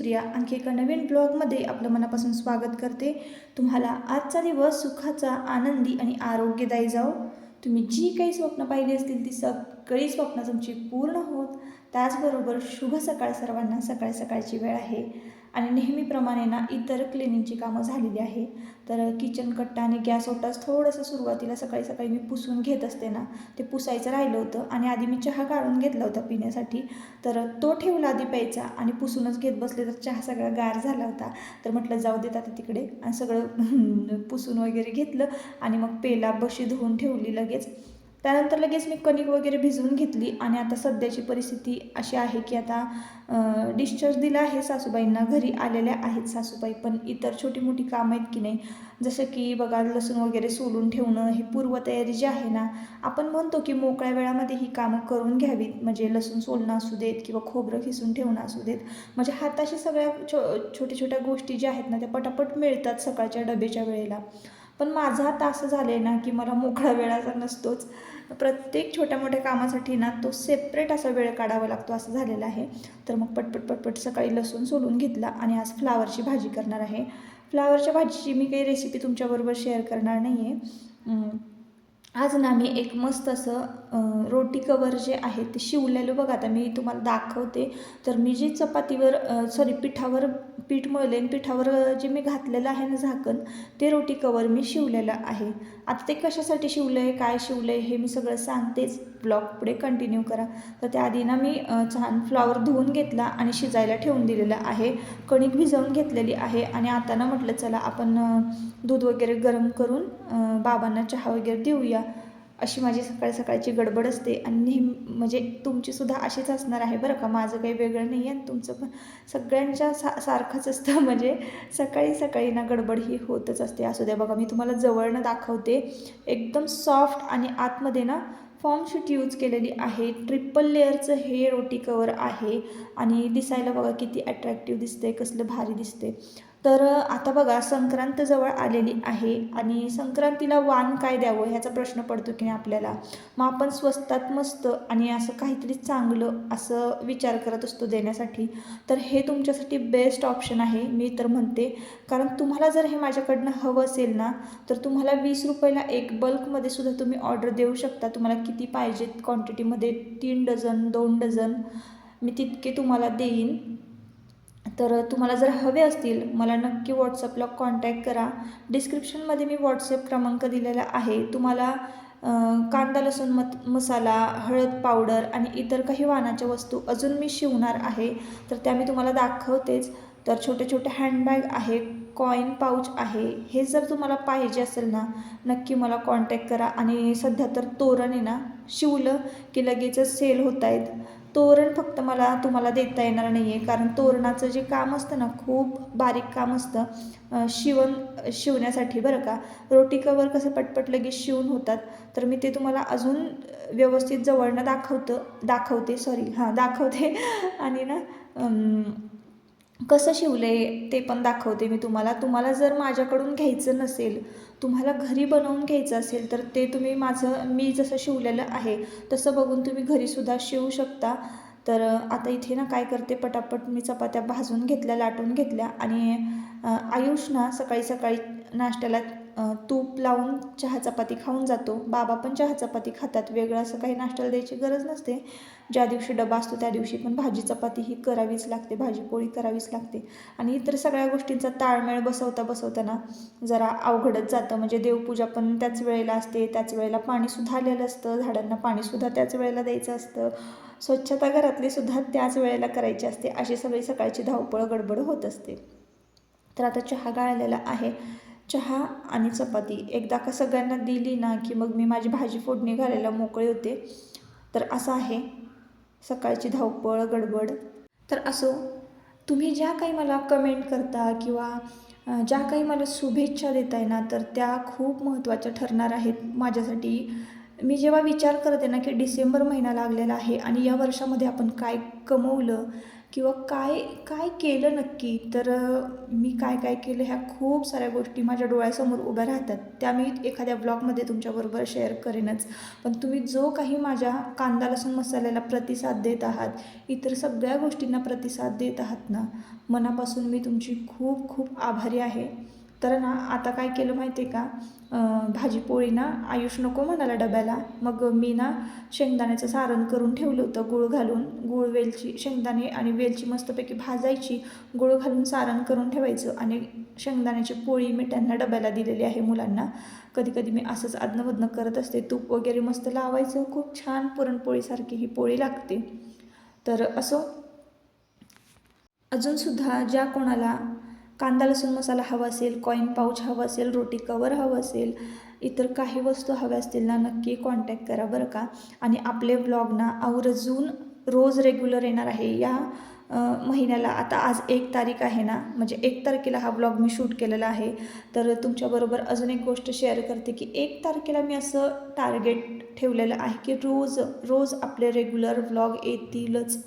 सुप्रिया आणखी एका नवीन ब्लॉगमध्ये आपलं मनापासून स्वागत करते। तुम्हाला आजचा दिवस सुखाचा, आनंदी आणि आरोग्यदायी जाओ। तुम्ही जी काही स्वप्न पाहिली असतील ती सगळी स्वप्न तुमची पूर्ण होत। त्याचबरोबर शुभ सकाळ सर्वांना। सकाळची वेळ आहे आणि नेहमीप्रमाणे ना इतर क्लिनिंगची कामं झालेली आहे। तर किचन कट्टा आणि गॅस ओटाच थोडंसं सुरुवातीला सकाळी मी पुसून घेत असते ना, ते पुसायचं राहिलं होतं आणि आधी मी चहा काढून घेतला होता पिण्यासाठी। तर तो ठेवला आधी प्यायचा आणि पुसूनच घेत बसले तर चहा सगळा गार झाला होता। तर म्हटलं जाऊ देत आता तिकडे आणि सगळं पुसून वगैरे घेतलं आणि मग पेला बशी धुवून ठेवली लगेच। त्यानंतर लगेच मी कणिक वगैरे भिजवून घेतली आणि आता सध्याची परिस्थिती अशी आहे की आता डिस्चार्ज दिला आहे सासूबाईंना, घरी आलेल्या आहेत सासूबाई, पण इतर छोटी मोठी कामं आहेत की नाही, जसं की बघा लसूण वगैरे सोलून ठेवणं, ही पूर्वतयारी जी आहे ना, आपण म्हणतो की मोकळ्या वेळामध्ये ही कामं करून घ्यावीत, म्हणजे लसूण सोलणं असू देत किंवा खोबरं खिसून ठेवणं असू देत, म्हणजे हाताशी सगळ्या छोट्या छोट्या गोष्टी ज्या आहेत ना त्या पटापट मिळतात सकाळच्या डब्याच्या वेळेला। पण माझं आता असं झालं आहे ना की मला मोकळा वेळ असा नसतोच, प्रत्येक छोट्या मोठ्या कामासाठी ना तो सेपरेट असा वेळ काढावा लागतो, असं झालेलं आहे। तर मग पटपट सकाळी लसूण सोलून घेतला आणि आज फ्लावरची भाजी करणार आहे। फ्लावरच्या भाजीची मी काही रेसिपी तुमच्याबरोबर शेअर करणार नाही आहे। आज ना मी एक मस्त असं रोटी कवर जे आहे ते शिवलेलं बघा, आता मी तुम्हाला दाखवते। तर मी जी चपातीवर पिठावर पीठ मळले आणि पिठावर जे मी घातलेलं आहे ना झाकण, ते रोटी कवर मी शिवलेलं आहे। आता ते कशासाठी शिवलं आहे, काय शिवलं आहे हे मी सगळं सांगतेच, ब्लॉग पुढे कंटिन्यू करा। तर त्याआधी ना मी छान फ्लॉवर धुवून घेतला आणि शिजायला ठेवून दिलेलं आहे, कणिक भिजवून घेतलेली आहे आणि आता ना म्हटलं चला आपण दूध वगैरे गरम करून बाबांना चहा वगैरे देऊया, अशी माझी सकाळची गडबड असते। आणि नेहमी म्हणजे तुमचीसुद्धा अशीच असणार आहे बरं का, माझं काही वेगळं नाही आहे आणि तुमचं पण सगळ्यांच्या सारखंच असतं, म्हणजे सकाळी ना गडबड ही होतच असते। असू द्या बघा, मी तुम्हाला जवळनं दाखवते, एकदम सॉफ्ट आणि आतमध्ये ना फॉर्म शीट यूज केलेली आहे, ट्रिपल लेअरचं हे रोटी कवर आहे आणि दिसायला बघा किती अट्रॅक्टिव्ह दिसते, कसलं भारी दिसते। तर आता बघा संक्रांत जवळ आलेली आहे आणि संक्रांतीला वाण काय द्यावं ह्याचा प्रश्न पडतो की नाही आपल्याला, मग आपण स्वस्तात मस्त आणि असं काहीतरी चांगलं असं विचार करत असतो देण्यासाठी। तर हे तुमच्यासाठी बेस्ट ऑप्शन आहे मी तर म्हणते, कारण तुम्हाला जर हे माझ्याकडनं हवं असेल ना तर तुम्हाला 20 रुपयाला एक बल्कमध्ये सुद्धा तुम्ही ऑर्डर देऊ शकता। तुम्हाला किती पाहिजेत क्वांटिटीमध्ये, 3 डझन 2 डझन मी तितके तुम्हाला देईन। तर तुम्हाला जर हवे असतील मला नक्की व्हॉट्सअपला कॉन्टॅक्ट करा, डिस्क्रिप्शनमध्ये मी व्हॉट्सअप क्रमांक दिलेला आहे। तुम्हाला कांदा लसूण मसाला, हळद पावडर आणि इतर काही वाणाच्या वस्तू अजून मी शिवणार आहे, तर त्या मी तुम्हाला दाखवतेच। तर छोटे हँडबॅग आहे, कॉईन पाऊच आहे, हे जर तुम्हाला पाहिजे असेल ना नक्की मला कॉन्टॅक्ट करा। आणि सध्या तर तोरण आहे ना, शिवलं की लगेचच सेल होत आहेत। तोरण फक्त मला तुम्हाला देता येणार नाही आहे, कारण तोरणाचं जे काम असतं ना खूप बारीक काम असतं शिवण्यासाठी बरं का। रोटी कवर कसं पटपट लगेच शिवून होतात, तर मी ते तुम्हाला अजून व्यवस्थित जवळनं दाखवते आणि ना कसं शिवलं आहे ते पण दाखवते मी तुम्हाला। तुम्हाला जर माझ्याकडून घ्यायचं नसेल, तुम्हाला घरी बनवून घ्यायचं असेल, तर ते तुम्ही मी जसं शिवलेलं आहे तसं बघून तुम्ही घरीसुद्धा शिवू शकता। तर आता इथे ना काय करते, पटापट मी चपात्या भाजून घेतल्या, लाटून घेतल्या आणि आयुष ना सकाळी नाश्त्याला तूप लावून चहा चपाती खाऊन जातो। बाबा पण चहा चपाती खातात, वेगळं असं काही नाश्त्याला द्यायची गरज नसते। ज्या दिवशी डबा असतो त्या दिवशी पण भाजी चपाती ही करावीच लागते, भाजी पोळी करावीच लागते। आणि इतर सगळ्या गोष्टींचा ताळमेळ बसवता ना जरा अवघडच जातं, म्हणजे देवपूजा पण त्याच वेळेला असते, त्याच वेळेला पाणीसुद्धा आलेलं असतं, झाडांना पाणीसुद्धा त्याच वेळेला द्यायचं असतं, स्वच्छता घरातली सुद्धा त्याच वेळेला करायची असते, अशी सगळी सकाळची धावपळ गडबड होत असते। तर आता चहा गाळलेला आहे, चहा आणि चपाती एकदा का सगळ्यांना दिली ना की मग मी माझी भाजी फोडणी घालायला मोकळे होते। तर असं आहे सकाळची धावपळ गडबड। तर असो, तुम्ही ज्या काही मला कमेंट करता किंवा ज्या काही मला शुभेच्छा देताय ना, तर त्या खूप महत्त्वाच्या ठरणार आहेत माझ्यासाठी। मी जेव्हा विचार करते ना की डिसेंबर महिना लागलेला आहे आणि या वर्षामध्ये आपण काय कमवलं, किंवा काय काय केलं नक्की. तर मी काय काय केलं ह्या खूप साऱ्या गोष्टी माझ्या डोळ्यासमोर उभ्या राहतात. त्या मी एखाद्या ब्लॉगमध्ये तुमच्याबरोबर शेअर करेनच. पण तुम्ही जो काही माझ्या कांदा लसूण मसाल्याला प्रतिसाद देत आहात, इतर सगळ्या गोष्टींना प्रतिसाद देत आहात ना, मनापासून मी तुमची खूप खूप आभारी आहे. तर ना आता काय केलं माहिती आहे का, भाजी पोळी ना आयुष नको म्हणाला डब्याला. मग मी ना शेंगदाण्याचं सारण करून ठेवलं होतं गूळ घालून. गूळ, वेलची, शेंगदाणे आणि वेलची मस्तपैकी भाजायची, गूळ घालून सारण करून ठेवायचं आणि शेंगदाण्याची पोळी मी त्यांना डब्याला दिलेली आहे मुलांना. कधी कधी मी असंच अधनंमधनं करत असते. तूप वगैरे मस्त लावायचं, खूप छान पुरणपोळीसारखी ही पोळी लागते. तर असं अजूनसुद्धा ज्या कोणाला कांदा लसूण मसाला हवा असेल, कॉईन पाऊच हवं असेल, रोटी कवर हवं असेल, इतर काही वस्तू हव्या असतील ना, नक्की कॉन्टॅक्ट करा बरं का. आणि आपले ब्लॉग ना आवर्जून रोज रेग्युलर येणार आहे. या महिन्याला आता आज 1 तारीख आहे ना, म्हणजे 1 तारखेला हा ब्लॉग मी शूट केलेला आहे. तर तुमच्याबरोबर अजून एक गोष्ट शेअर करते की 1 तारखेला मी असं टार्गेट ठेवलेलं आहे की रोज रोज आपले रेग्युलर ब्लॉग येतीलच,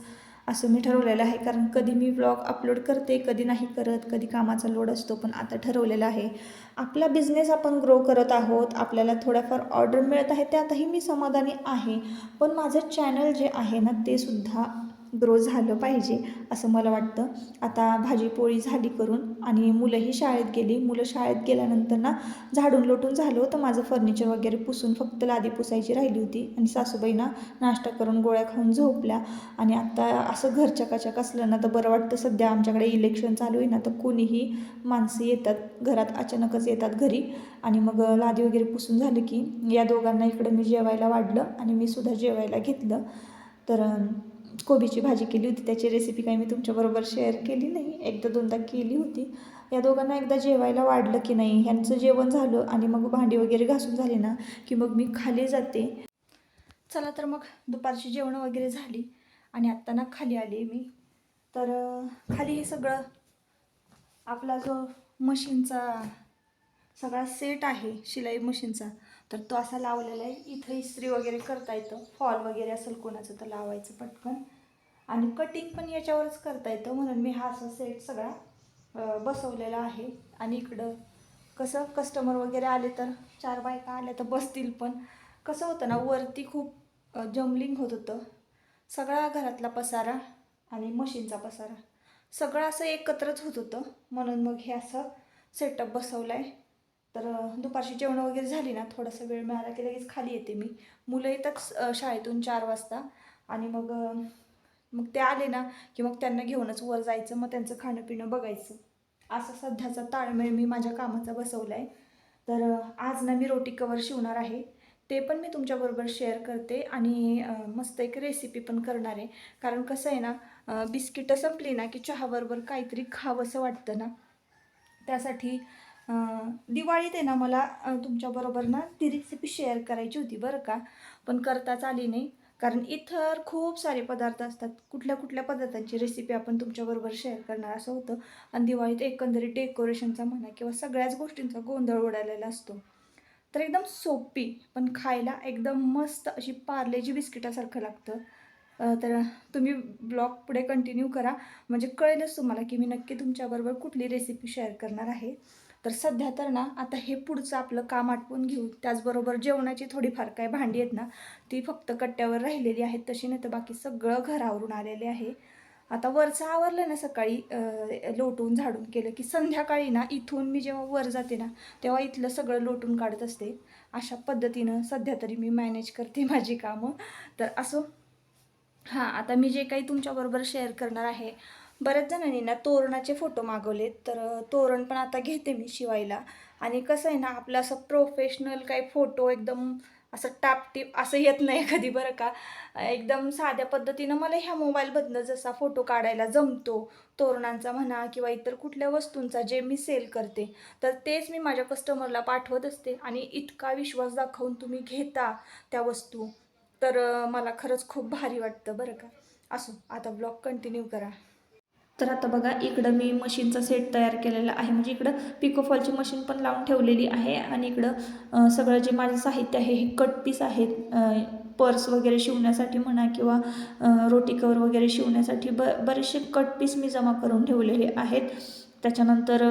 असं मी ठरवलेलं आहे. कारण कधी मी व्लॉग अपलोड करते, कधी नाही करत, कधी कामाचा लोड असतो. पण आता ठरवलेलं आहे, आपला बिझनेस आपण ग्रो करत आहोत, आपल्याला थोड्याफार ऑर्डर मिळत आहे, त्यातही मी समाधानी आहे. पण माझं चॅनल जे आहे ना, ते सुद्धा ग्रो झालं पाहिजे असं मला वाटतं. आता भाजीपोळी झाली करून आणि मुलंही शाळेत गेली. मुलं शाळेत गेल्यानंतर ना झाडून लोटून झालं होतं माझं फर्निचर वगैरे पुसून, फक्त लादी पुसायची राहिली होती. आणि सासूबाईंना नाश्ता करून गोळ्या खाऊन झोपल्या. आणि आत्ता असं घर चकाचक असलं ना तर बरं वाटतं. सध्या आमच्याकडे इलेक्शन चालू आहे ना, तर कोणीही माणसं येतात घरात, अचानकच येतात घरी. आणि मग लादी वगैरे पुसून झालं की या दोघांना इकडं मी जेवायला वाढलं आणि मी सुद्धा जेवायला घेतलं. तर कोबीची भाजी केली होती, त्याची रेसिपी काही मी तुमच्याबरोबर शेअर केली नाही, एकदा दोनदा केली होती. या दोघांना एकदा जेवायला वाढलं की नाही, ह्यांचं जेवण झालं आणि मग भांडी वगैरे घासून झाली ना की मग मी खाली जाते. चला तर मग दुपारची जेवणं वगैरे झाली आणि आत्ता ना खाली आली मी. तर खाली हे सगळं आपला जो मशीनचा सगळा सेट आहे शिलाई मशीनचा, तर तो असा लावलेला आहे. इथं इस्त्री वगैरे करता येतं, फॉल वगैरे असेल कोणाचं तर लावायचं पटकन. आणि कटिंग पण याच्यावरच करता येतं, म्हणून मी हा असा सेट सगळा बसवलेला आहे. आणि इकडं कसं कस्टमर वगैरे आले तर 4 बायका आल्या तर बसतील. पण कसं होतं ना, वरती खूप जमलिंग होत होतं. सगळा घरातला पसारा आणि मशीनचा पसारा सगळं असं एकत्रच होत होतं, म्हणून मग हे असं सेटअप बसवलं आहे. तर दुपारची जेवणं वगैरे झाली ना, थोडासा वेळ मिळाला की लगेच खाली येते मी. मुलं येतात शाळेतून 4 वाजता आणि मग मग ते आले ना की मग त्यांना घेऊनच वर जायचं, मग त्यांचं खाणं पिणं बघायचं. असा सध्याचा ताळमेळ मी माझ्या कामाचा बसवला आहे. तर आज ना मी रोटी कवर शिवणार आहे, ते पण मी तुमच्याबरोबर शेअर करते. आणि मस्त एक रेसिपी पण करणार आहे. कारण कसं आहे ना, बिस्किटं संपली ना की चहाबरोबर काहीतरी खावंसं वाटतं ना, त्यासाठी दिवाळीत आहे ना मला तुमच्याबरोबर ना ती रेसिपी शेअर करायची होती बरं का, पण करताच आली नाही. कारण इतर खूप सारे पदार्थ असतात, कुठल्या कुठल्या पदार्थांची रेसिपी आपण तुमच्याबरोबर शेअर करणार असं होतं. आणि दिवाळीत एकंदरीत डेकोरेशनचा म्हणा किंवा सगळ्याच गोष्टींचा गोंधळ उडालेला असतो. तर एकदम सोपी पण खायला एकदम मस्त अशी पार्लेजी बिस्किटासारखं लागतं. तर तुम्ही ब्लॉग पुढे कंटिन्यू करा, म्हणजे कळेलच तुम्हाला की मी नक्की तुमच्याबरोबर कुठली रेसिपी शेअर करणार आहे. तर सध्या तर ना आता हे पुढचं आपलं काम आटपून घेऊ. त्याचबरोबर जेवणाची थोडीफार काय भांडी आहेत ना, ती फक्त कट्ट्यावर राहिलेली आहेत, तशी नाही तर बाकी सगळं घरावरून आलेले आहे. आता वरचं आवरलं ना सकाळी, लोटून झाडून केलं की संध्याकाळी ना इथून मी जेव्हा वर जाते ना तेव्हा इथलं सगळं लोटून काढत असते. अशा पद्धतीनं सध्या तरी मी मॅनेज करते माझी कामं. तर असो, हां, आता मी जे काही तुमच्याबरोबर शेअर करणार आहे, बऱ्याच जणांनी ना तोरणाचे फोटो मागवलेत. तर तोरण पण आता घेते मी शिवायला. आणि कसं आहे ना, आपलं असं प्रोफेशनल काही फोटो एकदम असं टापटीप असं येत नाही कधी बरं का. एकदम साध्या पद्धतीनं मला ह्या मोबाईलमधनं जसा फोटो काढायला जमतो, तोरणांचा म्हणा किंवा इतर कुठल्या वस्तूंचा जे मी सेल करते, तर तेच मी माझ्या कस्टमरला पाठवत असते. आणि इतका विश्वास दाखवून तुम्ही घेता त्या वस्तू, तर मला खरंच खूप भारी वाटतं बरं का. असो, आता ब्लॉग कंटिन्यू करा. तर आता बघा इकडं मी मशीनचा सेट तयार केलेला आहे, म्हणजे इकडं पिकोफॉलची मशीन पण लावून ठेवलेली आहे आणि इकडं सगळं जे माझं साहित्य आहे हे कट पीस आहेत, पर्स वगैरे शिवण्यासाठी म्हणा किंवा रोटी कवर वगैरे शिवण्यासाठी बरेचसे कट पीस मी जमा करून ठेवलेले आहेत. त्याच्यानंतर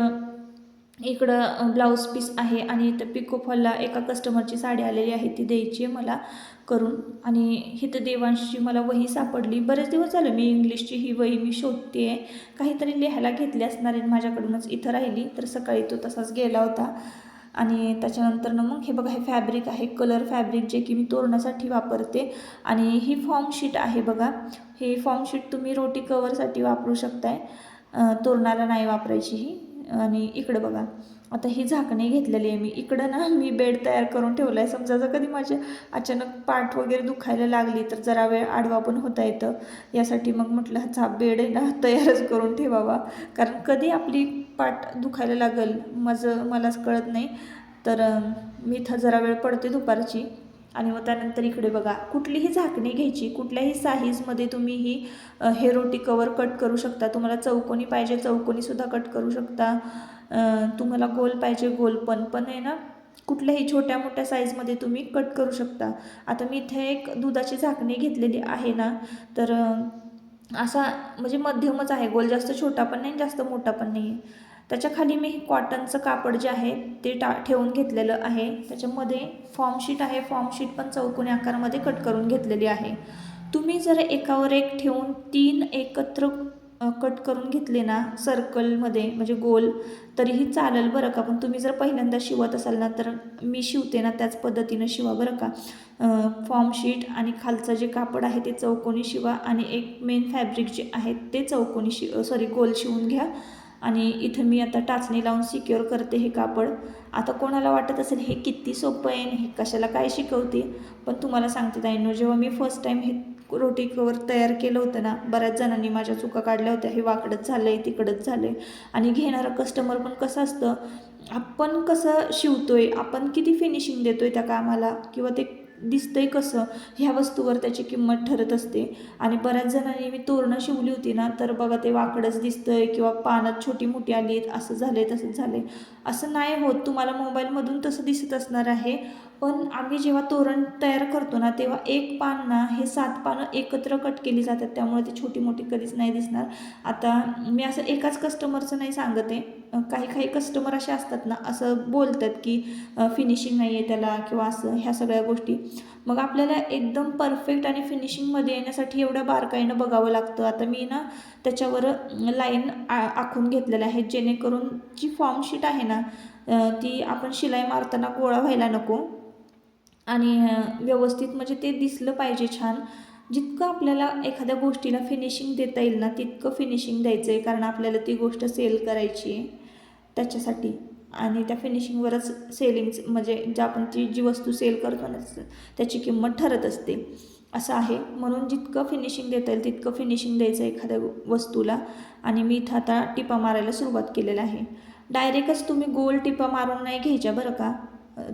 इकडं ब्लाऊज पीस आहे आणि त्या पिकोफॉलला एका कस्टमरची साडी आलेली आहे, ती द्यायची आहे मला करून. आणि इथं देवांशची मला वही सापडली. बरेच दिवस झाले मी इंग्लिशची ही वही मी शोधते आहे, काहीतरी लिहायला घेतली असणार आहे, माझ्याकडूनच इथं राहिली, तर सकाळी तो तसाच गेला होता. आणि त्याच्यानंतर मग हे बघा, हे फॅब्रिक आहे, कलर फॅब्रिक, जे की मी तोरणासाठी वापरते. आणि ही फॉर्म शीट आहे बघा, ही फॉर्म शीट तुम्ही रोटी कवरसाठी वापरू शकताय, तोरणाला नाही वापरायची ही. आणि इकडं बघा, आता ही झाकणी घेतलेली आहे मी. इकडं ना मी बेड तयार करून ठेवला आहे, समजा जर कधी माझे अचानक पाठ वगैरे दुखायला लागली तर जरा वेळ आडवा पण होता येतं, यासाठी मग म्हटलं हा बेड आहे ना तयारच करून ठेवावा, कारण कधी आपली पाठ दुखायला लागेल मलाच कळत नाही. तर मी इथं जरा वेळ पडते दुपारची. आणि मग त्यानंतर इकडे बघा, कुठलीही झाकणी घ्यायची, कुठल्याही साईजमध्ये तुम्ही हे रोटी कवर कट करू शकता. तुम्हाला चौकोनी पाहिजे चौकोनीसुद्धा कट करू शकता, तुम्हाला गोल पाहिजे गोल पण आहे ना, कुठल्याही छोट्या मोठ्या साईजमध्ये तुम्ही कट करू शकता. आता मी इथे एक दुधाची झाकणी घेतलेली आहे ना, तर असा म्हणजे मध्यमच आहे, गोल जास्त छोटा पण नाही जास्त मोठा पण नाही. त्याच्या खाली मी कॉटनचं कापड जे आहे ते ठेवून घेतलेलं आहे. त्याच्यामध्ये फॉर्म शीट आहे, फॉर्म शीट पण चौकोनी आकारामध्ये कट करून घेतलेली आहे. तुम्ही जर एकावर एक ठेवून 3 एकत्र कट करून घेतले ना सर्कलमध्ये, म्हणजे गोल, तरीही चालेल बरं का. पण तुम्ही जर पहिल्यांदा शिवत असाल ना, तर मी शिवते ना त्याच पद्धतीनं शिवा बरं का. फॉर्म शीट आणि खालचं जे कापड आहे ते चौकोनी शिवा आणि एक मेन फॅब्रिक जे आहे ते चौकोनी गोल शिवून घ्या. आणि इथं मी आता टाचणी लावून सिक्युअर करते हे कापड. आता कोणाला वाटत असेल हे किती सोपं आहे, हे कशाला काय शिकवते, पण तुम्हाला सांगते ताईंनो, जेव्हा मी फर्स्ट टाईम हे रोटी कवर तयार केलं होतं ना, बऱ्याच जणांनी माझ्या चुका काढल्या होत्या, हे वाकडंच झालं आहे तिकडंच झालं आहे. आणि घेणारं कस्टमर पण कसं असतं, आपण कसं शिवतोय, आपण किती फिनिशिंग देतोय त्या कामाला, किंवा ते दिसतंय कसं, ह्या वस्तूवर त्याची किंमत ठरत असते. आणि बऱ्याच जणांनी मी तोरणं शिवली होती ना, तर बघा ते वाकडंच दिसतंय किंवा पानात छोटी मोठी आली आहेत, असं झालं आहे तसंच झालं आहे. असं नाही होत, तुम्हाला मोबाईलमधून तसं दिसत असणार आहे, पण आम्ही जेव्हा तोरण तयार करतो ना, तेव्हा एक पान ना हे 7 पानं एकत्र कट केली जातात, त्यामुळे ती छोटी मोठी कधीच नाही दिसणार. आता मी असं एकाच कस्टमरचं नाही सांगत आहे, काही काही कस्टमर असे असतात ना, असं बोलतात की फिनिशिंग नाही आहे त्याला किंवा असं, ह्या सगळ्या गोष्टी. मग आपल्याला एकदम परफेक्ट आणि फिनिशिंगमध्ये येण्यासाठी एवढ्या बारकाईनं बघावं लागतं. आता मी ना त्याच्यावर लाईन आखून घेतलेल्या आहेत, जेणेकरून जी फॉर्म शीट आहे ना, ती आपण शिलाई मारताना गोळा व्हायला नको आणि व्यवस्थित म्हणजे ते दिसलं पाहिजे छान. जितकं आपल्याला एखाद्या गोष्टीला फिनिशिंग देता येईल ना, तितकं फिनिशिंग द्यायचं आहे, कारण आपल्याला ती गोष्ट सेल करायची आहे त्याच्यासाठी. आणि त्या फिनिशिंगवरच म्हणजे आपण जी वस्तू सेल करतो ना, त्याची किंमत ठरत असते, असं आहे. म्हणून जितकं फिनिशिंग देता येईल तितकं फिनिशिंग द्यायचं आहे एखाद्या वस्तूला. आणि मी इथं आता टिपा मारायला सुरुवात केलेलं आहे. डायरेक्टच तुम्ही गोल टिपा मारून नाही घ्यायच्या बरं का.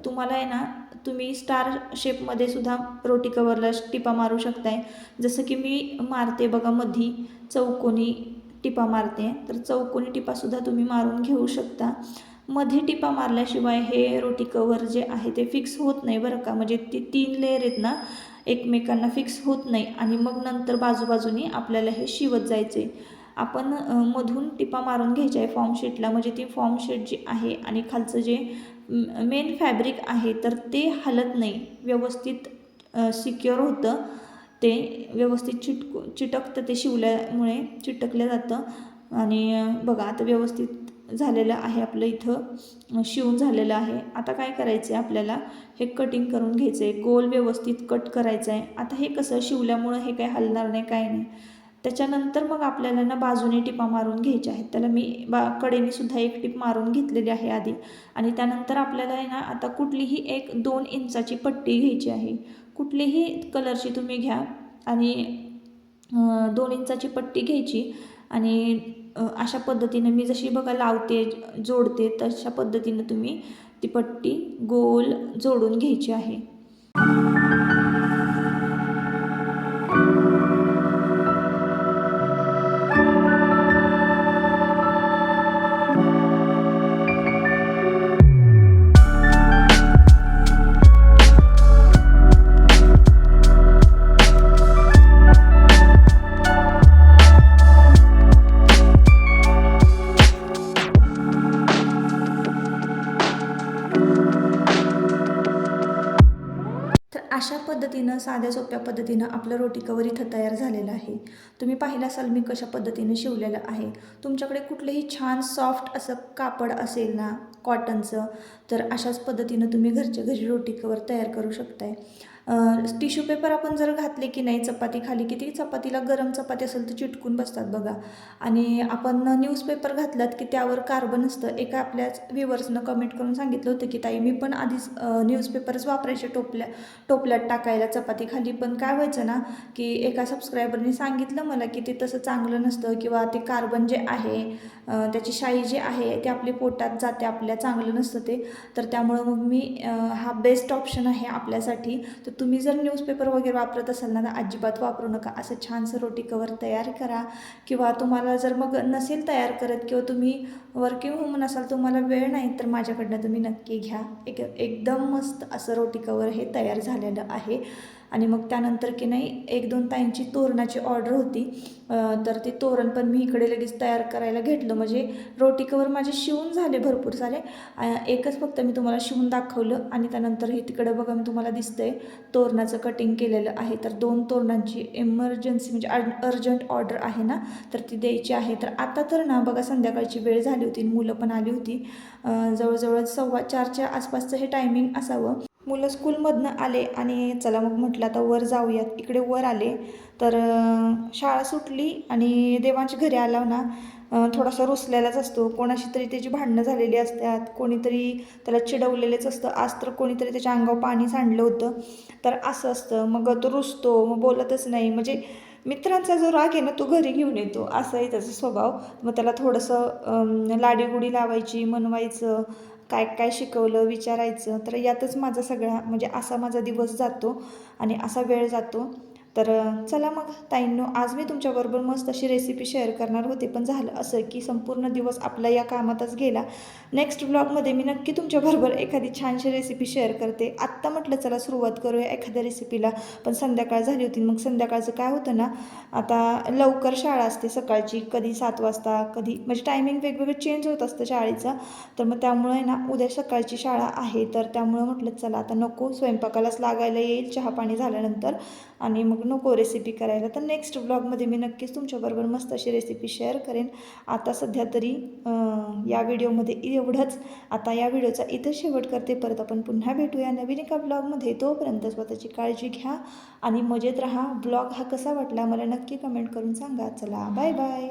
तुम्हाला आहे ना, तुम्ही स्टार शेपमध्ये सुद्धा रोटी कवरला टिपा मारू शकताय, जसं की मी मारते बघा, मधी चौकोनी टिपा मारते, तर चौकोनी टिपासुद्धा तुम्ही मारून घेऊ शकता. मध्ये टिपा मारल्याशिवाय हे रोटी कवर जे आहे ते फिक्स होत नाही बरं का, म्हणजे ते 3 लेयर आहेत ना, एकमेकांना फिक्स होत नाही आणि मग नंतर बाजूबाजूनी आपल्याला हे शिवत जायचे. आपण मधून टिपा मारून घ्यायच्या आहे फॉर्म शीटला, म्हणजे ती फॉर्म शीट जी आहे आणि खालचं जे मेन फॅब्रिक आहे तर ते हलत नाही, व्यवस्थित सिक्युअर होतं, ते व्यवस्थित चिटकतं, ते शिवल्यामुळे चिटकलं जातं. आणि बघा आता व्यवस्थित झालेलं आहे आपलं, इथं शिवून झालेलं आहे. आता काय करायचं आहे, आपल्याला हे कटिंग करून घ्यायचं आहे, गोल व्यवस्थित कट करायचं आहे. आता हे कसं शिवल्यामुळं हे काही हलणार नाही, काय नाही. त्याच्यानंतर मग आपल्याला ना बाजूने टिपा मारून घ्यायच्या आहेत, त्याला मी कडेने सुद्धा एक टिप मारून घेतलेली आहे आधी. आणि त्यानंतर आपल्याला आहे ना, आता कुठलीही एक 2 इंचाची पट्टी घ्यायची आहे, कुठलीही कलरची तुम्ही घ्या, आणि 2 इंचाची पट्टी घ्यायची. आणि अशा पद्धतीनं मी जशी बघा लावते जोडते, तशा पद्धतीनं तुम्ही ती पट्टी गोल जोडून घ्यायची आहे. अशा पद्धतीनं साध्या सोप्या पद्धतीनं आपलं रोटी कवर इथं तयार झालेलं आहे. तुम्ही पाहिलं असाल मी कशा पद्धतीने शिवलेलं आहे. तुमच्याकडे कुठलेही छान सॉफ्ट असं कापड असेल ना कॉटनचं, तर अशाच पद्धतीनं तुम्ही घरच्या घरी रोटी कवर तयार करू शकताय. टिश्यू पेपर आपण जर घातले की नाही चपाती खाली, किती चपातीला गरम चपाती असेल तर चिटकून बसतात बघा. आणि आपण न्यूजपेपर घातलात की त्यावर कार्बन असतं. एका आपल्याच व्ह्युअर्सनं कमेंट करून सांगितलं होतं की ताई मी पण आधीच न्यूजपेपरच वापरायचे टोपल्यात टाकायला चपाती खाली, पण काय व्हायचं ना की एका सबस्क्रायबरने सांगितलं मला की ते तसं चांगलं नसतं किंवा ते कार्बन जे आहे त्याची शाई जी आहे ते आपली पोटात जाते, आपल्या चांगलं नसतं ते. तर त्यामुळं मग मी हा बेस्ट ऑप्शन आहे आपल्यासाठी. तर तुम्ही जर न्यूजपेपर वगैरे वापरत असाल ना तर अजिबात वापरू नका. असं छानसं रोटी कवर तयार करा. किंवा तुम्हाला जर मग नसेल तयार करत किंवा तुम्ही वर्किंग वुमन असाल, तुम्हाला वेळ नाही, तर माझ्याकडनं तुम्ही नक्की घ्या. एकदम मस्त असं रोटी कवर हे तयार झालेलं आहे. आणि मग त्यानंतर की नाही 1-2 ताईंची तोरणाची ऑर्डर होती, तर ते तोरण पण मी इकडे लगेच तयार करायला घेतलं. म्हणजे रोटी कवर माझे शिवून झाले भरपूर सारे. एकच फक्त मी तुम्हाला शिवून दाखवलं आणि त्यानंतर हे तिकडं बघा मी तुम्हाला दिसतंय तोरणाचं कटिंग केलेलं आहे. तर 2 तोरणांची इमर्जन्सी म्हणजे अर्जंट ऑर्डर आहे ना, तर ती द्यायची आहे. तर आता तर ना बघा संध्याकाळची वेळ झाली होती, मुलं पण आली होती. जवळजवळ 4:15च्या आसपासचं हे टायमिंग असावं. मुलं स्कूलमधनं आले आणि चला मग म्हटलं आता वर जाऊयात. इकडे वर आले तर शाळा सुटली आणि देवांच्या घरी आला ना थोडासा रुसलेलाच असतो. कोणाशी तरी त्याची भांडणं झालेली असतात, कोणीतरी त्याला चिडवलेलेच असतं. आज तर कोणीतरी त्याच्या अंगावर पाणी सांडलं होतं. तर असं असतं. मग तो रुसतो, मग बोलतच नाही. म्हणजे मित्रांचा जो राग आहे ना तो घरी घेऊन येतो, असा आहे त्याचा स्वभाव. मग त्याला थोडंसं लाडीगुडी लावायची, मनवायचं, काय काय शिकवलं विचारायचं. तर यातच माझा सगळा म्हणजे असा माझा दिवस जातो आणि असा वेळ जातो. तर चला मग ताईंनो, आज मी तुमच्याबरोबर मस्त अशी रेसिपी शेअर करणार होते, पण झालं असं की संपूर्ण दिवस आपला या कामातच गेला. नेक्स्ट ब्लॉगमध्ये मी नक्की तुमच्याबरोबर एखादी छानशी रेसिपी शेअर करते. आत्ता म्हटलं चला सुरुवात करूया एखाद्या रेसिपीला, पण संध्याकाळ झाली होती. मग संध्याकाळचं काय होतं ना, आता लवकर शाळा असते सकाळची, कधी 7 वाजता, कधी म्हणजे टायमिंग वेगवेगळं चेंज होत असतं शाळेचं. तर मग त्यामुळे आहे ना उद्या सकाळची शाळा आहे, तर त्यामुळं म्हटलं चला आता नको, स्वयंपाकालाच लागायला येईल चहा पाणी झाल्यानंतर, आणि मग नको रेसिपी करायला. तर नेक्स्ट ब्लॉगमध्ये मी नक्कीच तुमच्याबरोबर मस्त अशी रेसिपी शेअर करेन. आता सध्या तरी या व्हिडिओमध्ये एवढंच. आता या व्हिडिओचा इथं शेवट करते. परत आपण पुन्हा भेटूया नवीन एका ब्लॉगमध्ये. तोपर्यंत स्वतःची काळजी घ्या आणि मजेत राहा. ब्लॉग हा कसा वाटला मला नक्की कमेंट करून सांगा. चला बाय बाय.